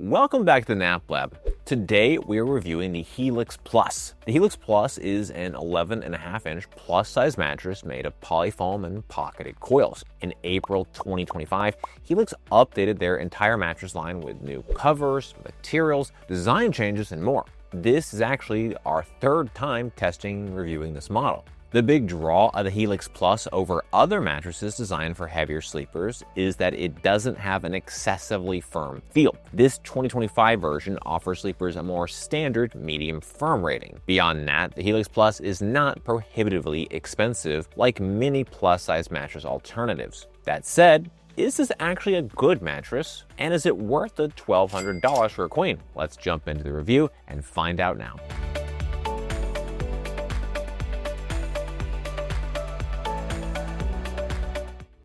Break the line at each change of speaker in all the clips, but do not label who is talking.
Welcome back to the Nap Lab. Today we are reviewing the Helix Plus. The Helix Plus is an 11.5-inch plus-size mattress made of polyfoam and pocketed coils. In April 2025, Helix updated their entire mattress line with new covers, materials, design changes, and more. This is actually our third time testing and reviewing this model. The big draw of the Helix Plus over other mattresses designed for heavier sleepers is that it doesn't have an excessively firm feel. This 2025 version offers sleepers a more standard medium firm rating. Beyond that, the Helix Plus is not prohibitively expensive like many plus-size mattress alternatives. That said, is this actually a good mattress? And is it worth the $1,200 for a queen? Let's jump into the review and find out now.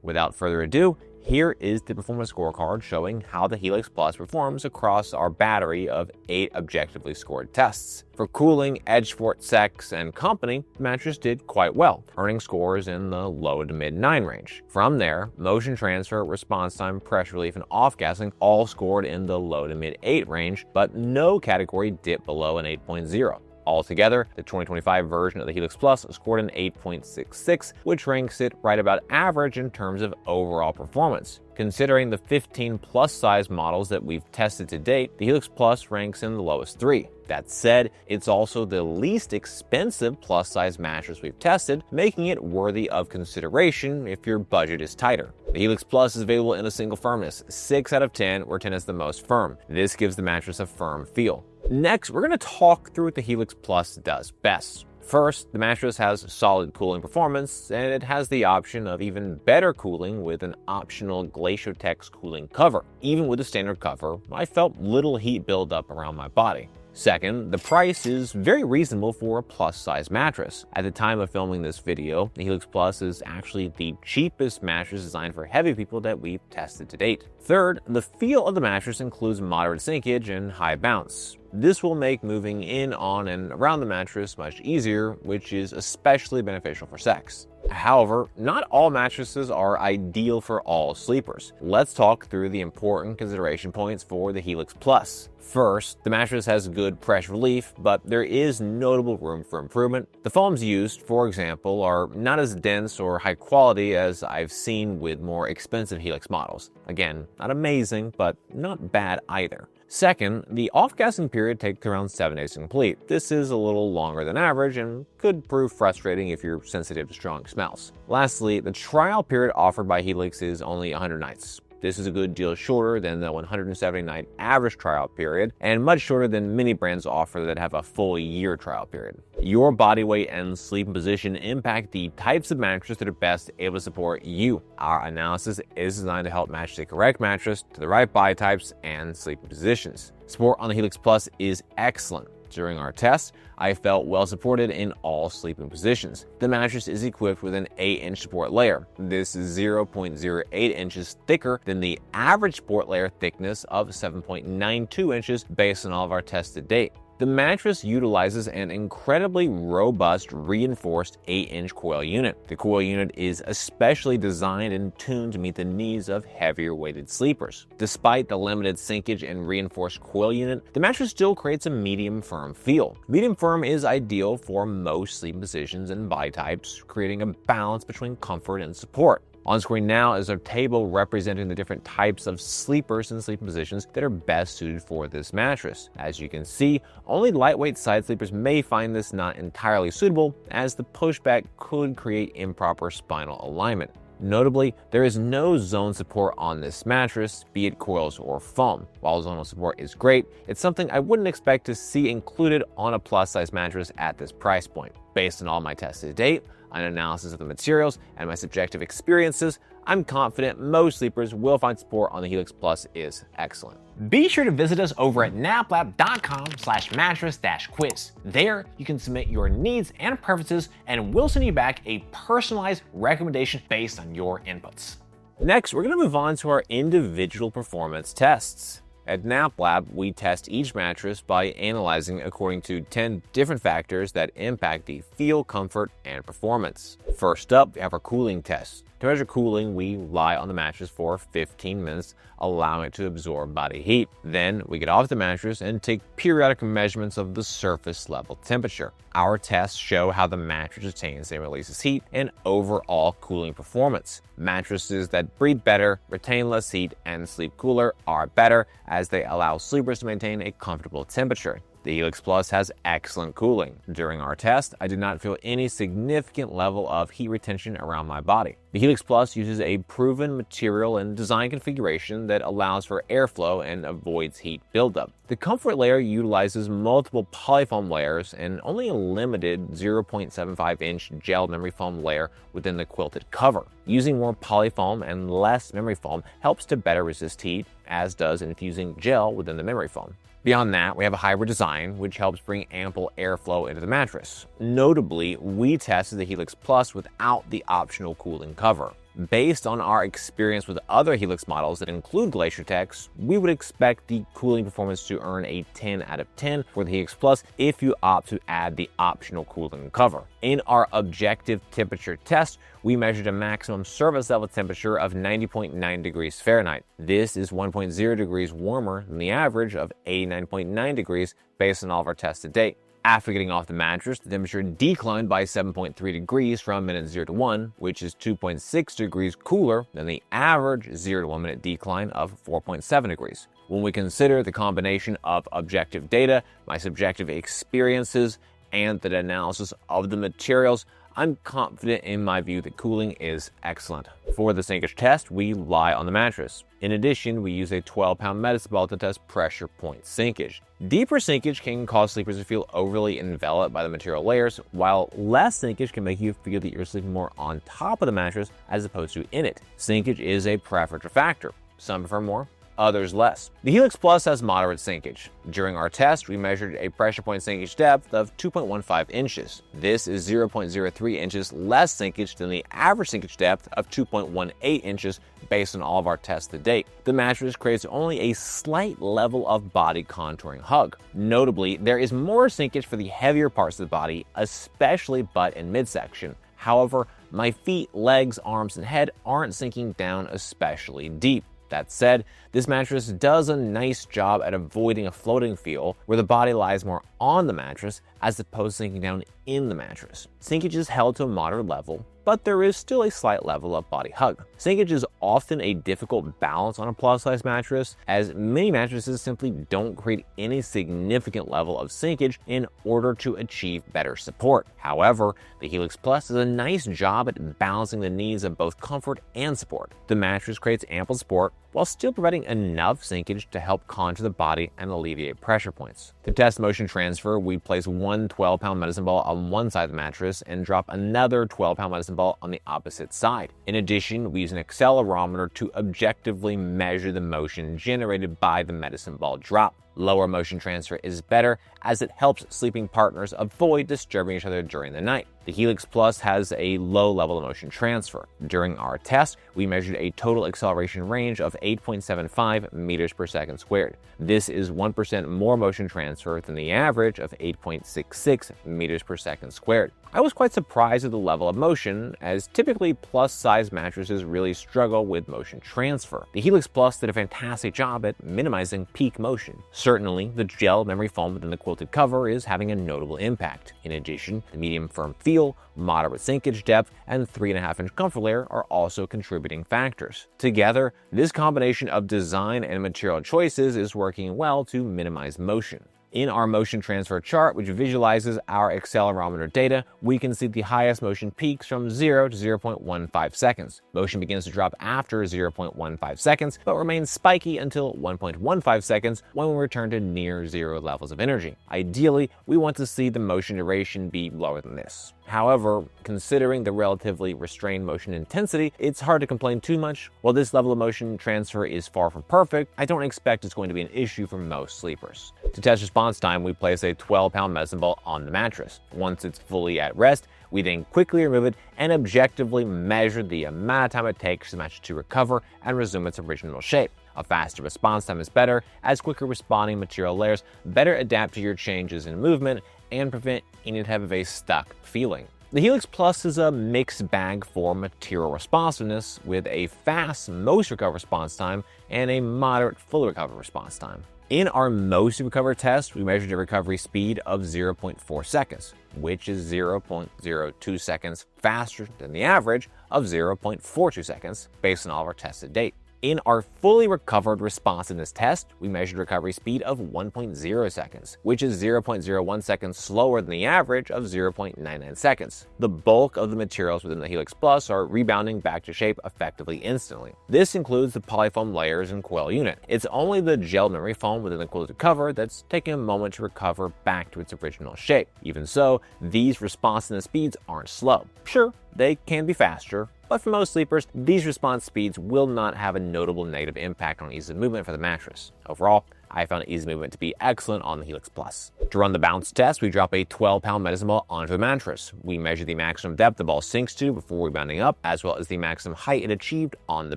Without further ado, here is the performance scorecard showing how the Helix Plus performs across our battery of 8 objectively scored tests. For cooling, edge support, sex, and company, the mattress did quite well, earning scores in the low to mid 9 range. From there, motion transfer, response time, pressure relief, and off-gassing all scored in the low to mid 8 range, but no category dipped below an 8.0. Altogether, the 2025 version of the Helix Plus scored an 8.66, which ranks it right about average in terms of overall performance. Considering the 15 plus size models that we've tested to date, the Helix Plus ranks in the lowest 3. That said, it's also the least expensive plus size mattress we've tested, making it worthy of consideration if your budget is tighter. The Helix Plus is available in a single firmness, 6 out of 10, where 10 is the most firm. This gives the mattress a firm feel. Next, we're going to talk through what the Helix Plus does best. First, the mattress has solid cooling performance, and it has the option of even better cooling with an optional GlacioTex cooling cover. Even with the standard cover, I felt little heat buildup around my body. Second, the price is very reasonable for a plus-size mattress. At the time of filming this video, the Helix Plus is actually the cheapest mattress designed for heavy people that we've tested to date. Third, the feel of the mattress includes moderate sinkage and high bounce. This will make moving in, on, and around the mattress much easier, which is especially beneficial for sex. However, not all mattresses are ideal for all sleepers. Let's talk through the important consideration points for the Helix Plus. First, the mattress has good pressure relief, but there is notable room for improvement. The foams used, for example, are not as dense or high quality as I've seen with more expensive Helix models. Again, not amazing, but not bad either. Second, the off-gassing period takes around 7 days to complete. This is a little longer than average and could prove frustrating if you're sensitive to strong smells. Lastly, the trial period offered by Helix is only 100 nights. This is a good deal shorter than the 170-night average trial period, and much shorter than many brands offer that have a full year trial period. Your body weight and sleeping position impact the types of mattress that are best able to support you. Our analysis is designed to help match the correct mattress to the right body types and sleeping positions. Support on the Helix Plus is excellent. During our test, I felt well supported in all sleeping positions. The mattress is equipped with an 8-inch support layer. This is 0.08 inches thicker than the average support layer thickness of 7.92 inches based on all of our tests to date. The mattress utilizes an incredibly robust reinforced 8-inch coil unit. The coil unit is especially designed and tuned to meet the needs of heavier weighted sleepers. Despite the limited sinkage and reinforced coil unit, the mattress still creates a medium firm feel. Medium firm is ideal for most sleeping positions and body types, creating a balance between comfort and support. On screen now is a table representing the different types of sleepers and sleeping positions that are best suited for this mattress. As you can see, only lightweight side sleepers may find this not entirely suitable, as the pushback could create improper spinal alignment. Notably, there is no zone support on this mattress, be it coils or foam. While zonal support is great, it's something I wouldn't expect to see included on a plus-size mattress at this price point. Based on all my tests to date, an analysis of the materials, and my subjective experiences, I'm confident most sleepers will find support on the Helix Plus is excellent. Be sure to visit us over at naplab.com/mattress-quiz. There, you can submit your needs and preferences, and we'll send you back a personalized recommendation based on your inputs. Next, we're going to move on to our individual performance tests. At Nap Lab, we test each mattress by analyzing according to 10 different factors that impact the feel, comfort, and performance. First up, we have our cooling test. To measure cooling, we lie on the mattress for 15 minutes, allowing it to absorb body heat. Then we get off the mattress and take periodic measurements of the surface level temperature. Our tests show how the mattress retains and releases heat and overall cooling performance. Mattresses that breathe better, retain less heat, and sleep cooler are better as they allow sleepers to maintain a comfortable temperature. The Helix Plus has excellent cooling. During our test, I did not feel any significant level of heat retention around my body. The Helix Plus uses a proven material and design configuration that allows for airflow and avoids heat buildup. The comfort layer utilizes multiple polyfoam layers and only a limited 0.75-inch gel memory foam layer within the quilted cover. Using more polyfoam and less memory foam helps to better resist heat, as does infusing gel within the memory foam. Beyond that, we have a hybrid design, which helps bring ample airflow into the mattress. Notably, we tested the Helix Plus without the optional cooling cover. Based on our experience with other Helix models that include GlacioTex, we would expect the cooling performance to earn a 10 out of 10 for the Helix Plus if you opt to add the optional cooling cover. In our objective temperature test, we measured a maximum surface level temperature of 90.9 degrees Fahrenheit. This is 1.0 degrees warmer than the average of 89.9 degrees based on all of our tests to date. After getting off the mattress, the temperature declined by 7.3 degrees from minute 0 to 1, which is 2.6 degrees cooler than the average 0 to 1 minute decline of 4.7 degrees. When we consider the combination of objective data, my subjective experiences, and the analysis of the materials, I'm confident in my view that cooling is excellent. For the Sinkage test, we lie on the mattress. In addition, we use a 12-pound medicine ball to test pressure point sinkage. Deeper sinkage can cause sleepers to feel overly enveloped by the material layers, while less sinkage can make you feel that you're sleeping more on top of the mattress as opposed to in it. Sinkage is a preferential factor. Some prefer more, others less. The Helix Plus has moderate sinkage. During our test, we measured a pressure point sinkage depth of 2.15 inches. This is 0.03 inches less sinkage than the average sinkage depth of 2.18 inches based on all of our tests to date. The mattress creates only a slight level of body contouring hug. Notably, there is more sinkage for the heavier parts of the body, especially butt and midsection. However, my feet, legs, arms, and head aren't sinking down especially deep. That said, this mattress does a nice job at avoiding a floating feel where the body lies more on the mattress as opposed to sinking down in the mattress. Sinkage is held to a moderate level, but there is still a slight level of body hug. Sinkage is often a difficult balance on a plus-size mattress, as many mattresses simply don't create any significant level of sinkage in order to achieve better support. However, the Helix Plus does a nice job at balancing the needs of both comfort and support. The mattress creates ample support while still providing enough sinkage to help contour the body and alleviate pressure points. To test motion transfer, we place one 12-pound medicine ball on one side of the mattress and drop another 12-pound medicine ball on the opposite side. In addition, we use an accelerometer to objectively measure the motion generated by the medicine ball drop. Lower motion transfer is better as it helps sleeping partners avoid disturbing each other during the night. The Helix Plus has a low level of motion transfer. During our test, we measured a total acceleration range of 8.75 meters per second squared. This is 1% more motion transfer than the average of 8.66 meters per second squared. I was quite surprised at the level of motion, as typically plus-size mattresses really struggle with motion transfer. The Helix Plus did a fantastic job at minimizing peak motion. Certainly, the gel memory foam within the quilted cover is having a notable impact. In addition, the medium firm feel, moderate sinkage depth, and 3.5-inch comfort layer are also contributing factors. Together, this combination of design and material choices is working well to minimize motion. In our motion transfer chart, which visualizes our accelerometer data, we can see the highest motion peaks from 0 to 0.15 seconds. Motion begins to drop after 0.15 seconds, but remains spiky until 1.15 seconds when we return to near zero levels of energy. Ideally, we want to see the motion duration be lower than this. However, considering the relatively restrained motion intensity, it's hard to complain too much. While this level of motion transfer is far from perfect, I don't expect it's going to be an issue for most sleepers. To test response time, we place a 12-pound medicine ball on the mattress. Once it's fully at rest, we then quickly remove it and objectively measure the amount of time it takes for the mattress to recover and resume its original shape. A faster response time is better, as quicker responding material layers better adapt to your changes in movement and prevent any type of a stuck feeling. The Helix Plus is a mixed bag for material responsiveness with a fast moisture recovery response time and a moderate fully recovered response time. In our moisture recovery test, we measured a recovery speed of 0.4 seconds, which is 0.02 seconds faster than the average of 0.42 seconds based on all of our tests to date. In our fully recovered responsiveness test, we measured recovery speed of 1.0 seconds, which is 0.01 seconds slower than the average of 0.99 seconds. The bulk of the materials within the Helix Plus are rebounding back to shape effectively instantly. This includes the polyfoam layers and coil unit. It's only the gel memory foam within the quilted cover that's taking a moment to recover back to its original shape. Even so, these responsiveness speeds aren't slow. Sure, they can be faster, but for most sleepers, these response speeds will not have a notable negative impact on ease of movement for the mattress. Overall, I found ease of movement to be excellent on the Helix Plus. To run the bounce test, we drop a 12-pound medicine ball onto the mattress. We measure the maximum depth the ball sinks to before rebounding up, as well as the maximum height it achieved on the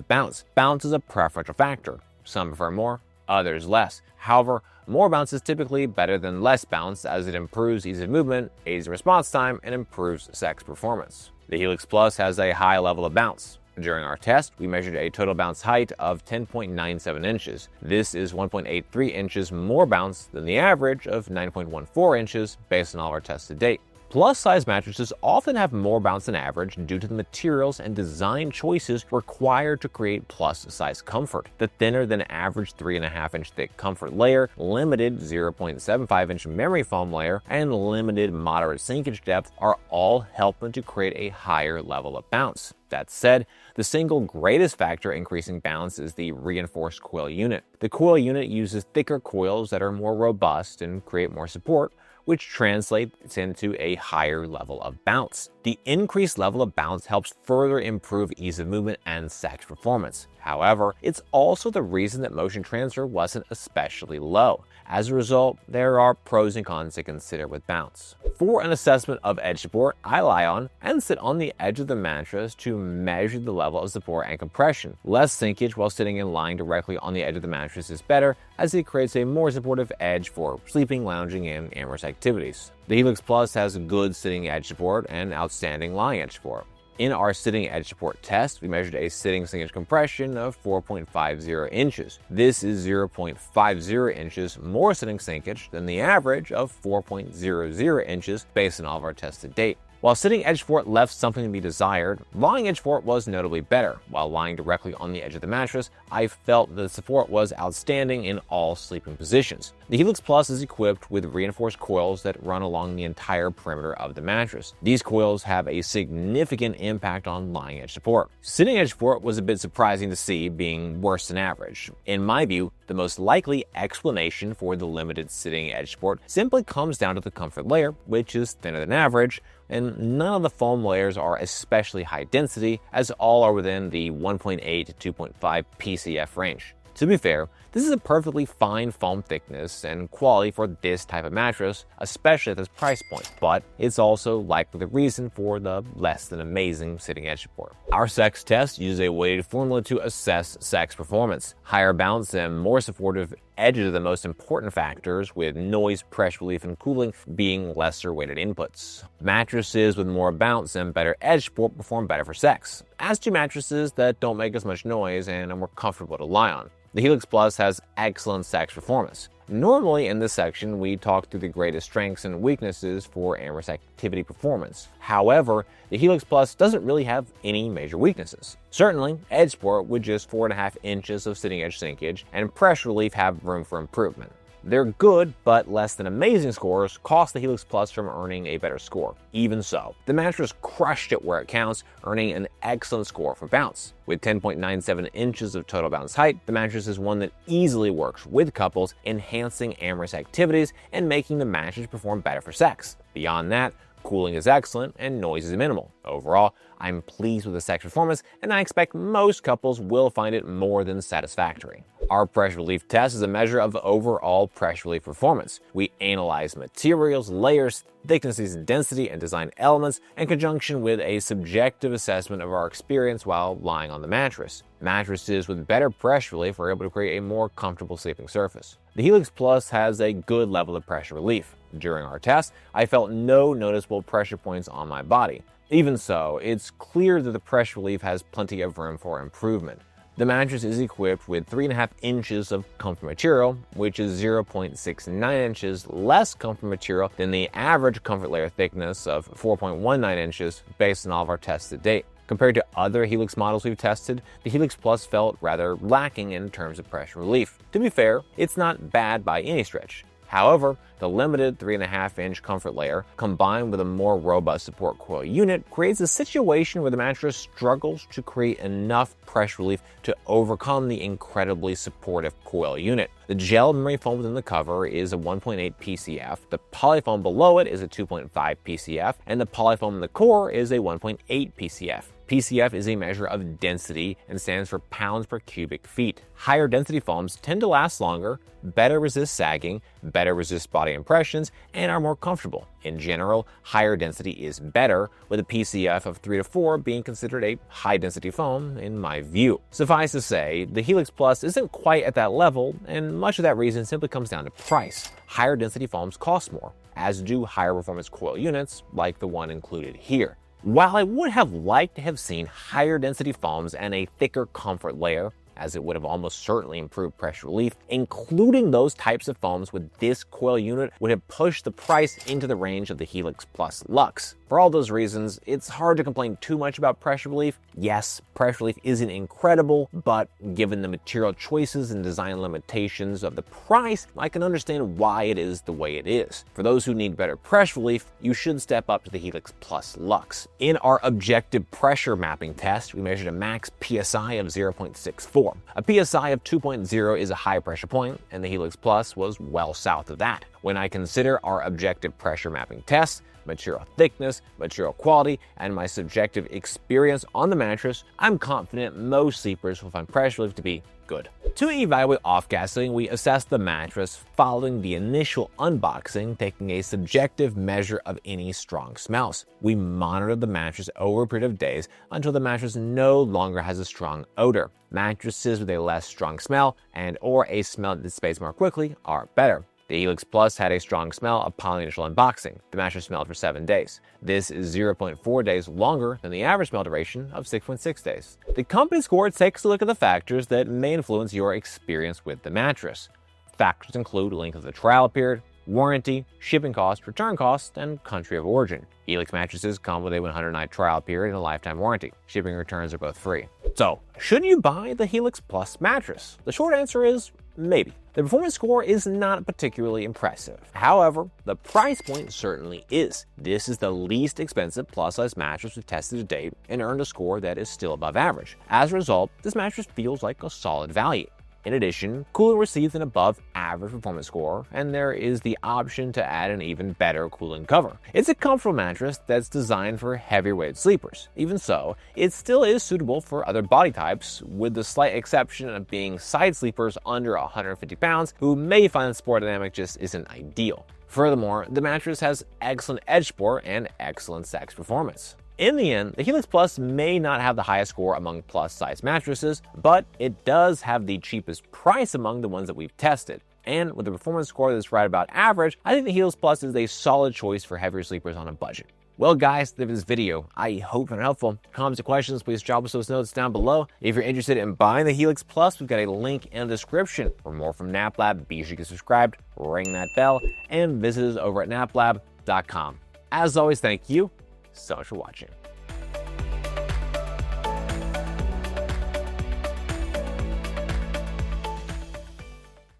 bounce. Bounce is a preferential factor. Some prefer more, others less. However, more bounce is typically better than less bounce, as it improves ease of movement, aids in response time, and improves sex performance. The Helix Plus has a high level of bounce. During our test, we measured a total bounce height of 10.97 inches. This is 1.83 inches more bounce than the average of 9.14 inches based on all our tests to date. Plus-size mattresses often have more bounce than average due to the materials and design choices required to create plus-size comfort. The thinner than average 3.5-inch thick comfort layer, limited 0.75-inch memory foam layer, and limited moderate sinkage depth are all helping to create a higher level of bounce. That said, the single greatest factor increasing bounce is the reinforced coil unit. The coil unit uses thicker coils that are more robust and create more support, which translates into a higher level of bounce. The increased level of bounce helps further improve ease of movement and sex performance. However, it's also the reason that motion transfer wasn't especially low. As a result, there are pros and cons to consider with bounce. For an assessment of edge support, I lie on and sit on the edge of the mattress to measure the level of support and compression. Less sinkage while sitting in lying directly on the edge of the mattress is better, as it creates a more supportive edge for sleeping, lounging, and amorous activities. The Helix Plus has good sitting edge support and outstanding lying edge support. In our sitting edge support test, we measured a sitting sinkage compression of 4.50 inches. This is 0.50 inches more sitting sinkage than the average of 4.00 inches based on all of our tests to date. While sitting edge support left something to be desired, lying edge support was notably better. While lying directly on the edge of the mattress, I felt the support was outstanding in all sleeping positions. The Helix Plus is equipped with reinforced coils that run along the entire perimeter of the mattress. These coils have a significant impact on lying edge support. Sitting edge support was a bit surprising to see, being worse than average. In my view, the most likely explanation for the limited sitting edge support simply comes down to the comfort layer, which is thinner than average, and none of the foam layers are especially high density, as all are within the 1.8 to 2.5 PCF range. To be fair, this is a perfectly fine foam thickness and quality for this type of mattress, especially at this price point, but it's also likely the reason for the less than amazing sitting edge support. Our sex test uses a weighted formula to assess sex performance. Higher bounce and more supportive edges are the most important factors, with noise, pressure relief, and cooling being lesser weighted inputs. Mattresses with more bounce and better edge support perform better for sex, as do mattresses that don't make as much noise and are more comfortable to lie on. The Helix Plus has excellent sex performance. Normally in this section, we talk through the greatest strengths and weaknesses for amorous activity performance. However, the Helix Plus doesn't really have any major weaknesses. Certainly, edge support with just 4.5 inches of sitting edge sinkage and pressure relief have room for improvement. Their good but less than amazing scores cost the Helix Plus from earning a better score. Even so, the mattress crushed it where it counts, earning an excellent score for bounce. With 10.97 inches of total bounce height, the mattress is one that easily works with couples, enhancing amorous activities and making the mattress perform better for sex. Beyond that, cooling is excellent and noise is minimal. Overall, I'm pleased with the sex performance, and I expect most couples will find it more than satisfactory. Our pressure relief test is a measure of overall pressure relief performance. We analyze materials, layers, thicknesses, and density, and design elements in conjunction with a subjective assessment of our experience while lying on the mattress. Mattresses with better pressure relief are able to create a more comfortable sleeping surface. The Helix Plus has a good level of pressure relief. During our test, I felt no noticeable pressure points on my body. Even so, it's clear that the pressure relief has plenty of room for improvement. The mattress is equipped with 3.5 inches of comfort material, which is 0.69 inches less comfort material than the average comfort layer thickness of 4.19 inches based on all of our tests to date. Compared to other Helix models we've tested, the Helix Plus felt rather lacking in terms of pressure relief. To be fair, it's not bad by any stretch. However, the limited 3.5-inch comfort layer, combined with a more robust support coil unit, creates a situation where the mattress struggles to create enough pressure relief to overcome the incredibly supportive coil unit. The gel memory foam within the cover is a 1.8 PCF, the polyfoam below it is a 2.5 PCF, and the polyfoam in the core is a 1.8 PCF. PCF is a measure of density and stands for pounds per cubic feet. Higher density foams tend to last longer, better resist sagging, better resist body impressions, and are more comfortable. In general, higher density is better, with a PCF of 3 to 4 being considered a high density foam in my view. Suffice to say, the Helix Plus isn't quite at that level, and much of that reason simply comes down to price. Higher density foams cost more, as do higher performance coil units like the one included here. While I would have liked to have seen higher density foams and a thicker comfort layer, as it would have almost certainly improved pressure relief, including those types of foams with this coil unit would have pushed the price into the range of the Helix Plus Luxe. For all those reasons, it's hard to complain too much about pressure relief. Yes, pressure relief isn't incredible, but given the material choices and design limitations of the price, I can understand why it is the way it is. For those who need better pressure relief, you should step up to the Helix Plus Luxe. In our objective pressure mapping test, we measured a max PSI of 0.64. A PSI of 2.0 is a high pressure point, and the Helix Plus was well south of that. When I consider our objective pressure mapping test, material thickness, material quality, and my subjective experience on the mattress, I'm confident most sleepers will find pressure relief to be good. To evaluate off-gassing, we assess the mattress following the initial unboxing, taking a subjective measure of any strong smells. We monitor the mattress over a period of days until the mattress no longer has a strong odor. Mattresses with a less strong smell and/or a smell that dissipates more quickly are better. The Helix Plus had a strong smell upon the initial unboxing. The mattress smelled for 7 days. This is 0.4 days longer than the average smell duration of 6.6 days. The company score takes a look at the factors that may influence your experience with the mattress. Factors include length of the trial period, warranty, shipping cost, return cost, and country of origin. Helix mattresses come with a 100-night trial period and a lifetime warranty. Shipping and returns are both free. So, should you buy the Helix Plus mattress? The short answer is maybe. The performance score is not particularly impressive. However, the price point certainly is. This is the least expensive plus-size mattress we've tested to date and earned a score that is still above average. As a result, this mattress feels like a solid value. In addition, cooling receives an above average performance score, and there is the option to add an even better cooling cover. It's a comfortable mattress that's designed for heavier weighted sleepers. Even so, it still is suitable for other body types, with the slight exception of being side sleepers under 150 pounds who may find the support dynamic just isn't ideal. Furthermore, the mattress has excellent edge support and excellent sex performance. In the end, the Helix Plus may not have the highest score among plus-size mattresses, but it does have the cheapest price among the ones that we've tested. And with a performance score that's right about average, I think the Helix Plus is a solid choice for heavier sleepers on a budget. Well guys, that's this video. I hope you found it helpful. Comments or questions, please drop us those notes down below. If you're interested in buying the Helix Plus, we've got a link in the description. For more from NapLab, be sure to get subscribed, ring that bell, and visit us over at naplab.com. As always, thank you so much for watching.